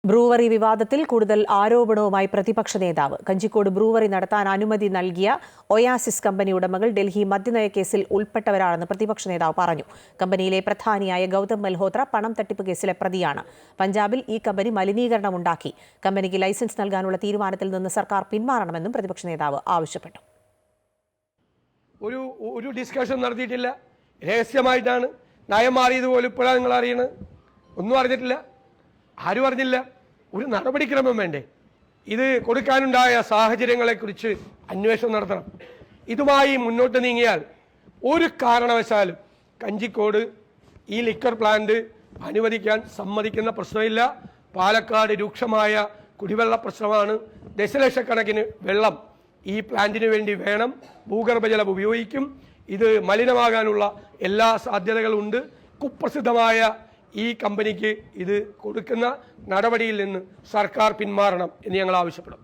Brewery വിവാദത്തിൽ കൂടുതൽ ആരോപണവുമായി പ്രതിപക്ഷ നേതാവ്. കഞ്ചിക്കോട് ബ്രൂവറി നടത്താൻ അനുമതി നൽകിയ ഒയാസിസ് കമ്പനി ഉടമകൾ ഡൽഹി മദ്യനയ കേസിൽ ഉൾപ്പെട്ടവരാണെന്ന് പ്രതിപക്ഷ നേതാവ് പറഞ്ഞു. കമ്പനിയിലെ പ്രധാനിയായ ഗൗതം മൽഹോത്ര പണം തട്ടിപ്പ് കേസിലെ പ്രതിയാണ്. പഞ്ചാബിൽ ഈ കമ്പനി മലിനീകരണം ഉണ്ടാക്കി. കമ്പനിക്ക് ലൈസൻസ് നൽകാനുള്ള തീരുമാനത്തിൽ നിന്ന് സർക്കാർ പിന്മാറണമെന്നും പ്രതിപക്ഷ നേതാവ് ആവശ്യപ്പെട്ടു. ഒരു ഡിസ്കഷൻ നടത്തിയിട്ടില്ല. രഹസ്യമായിട്ടാണ് നയം മാറിയതുപോലെ ഇപ്പോഴാണ് നിങ്ങൾ അറിയണത്. ഒന്നും അറിഞ്ഞിട്ടില്ല, ആരും അറിഞ്ഞില്ല. ഒരു നടപടിക്രമം വേണ്ടേ? ഇത് കൊടുക്കാനുണ്ടായ സാഹചര്യങ്ങളെക്കുറിച്ച് അന്വേഷണം നടത്തണം. ഇതുമായി മുന്നോട്ട് നീങ്ങിയാൽ ഒരു കാരണവശാലും കഞ്ചിക്കോട് ഈ ലിക്കർ പ്ലാന്റ് അനുവദിക്കാൻ സമ്മതിക്കുന്ന പ്രശ്നമില്ല. പാലക്കാട് രൂക്ഷമായ കുടിവെള്ള പ്രശ്നമാണ്. ദശലക്ഷക്കണക്കിന് വെള്ളം ഈ പ്ലാന്റിന് വേണ്ടി വേണം. ഭൂഗർഭജലം ഉപയോഗിക്കും. ഇത് മലിനമാകാനുള്ള എല്ലാ സാധ്യതകളും ഉണ്ട്. കുപ്രസിദ്ധമായ ഈ കമ്പനിക്ക് ഇത് കൊടുക്കുന്ന നടപടിയിൽ നിന്ന് സർക്കാർ പിന്മാറണം എന്ന് ഞങ്ങൾ ആവശ്യപ്പെടും.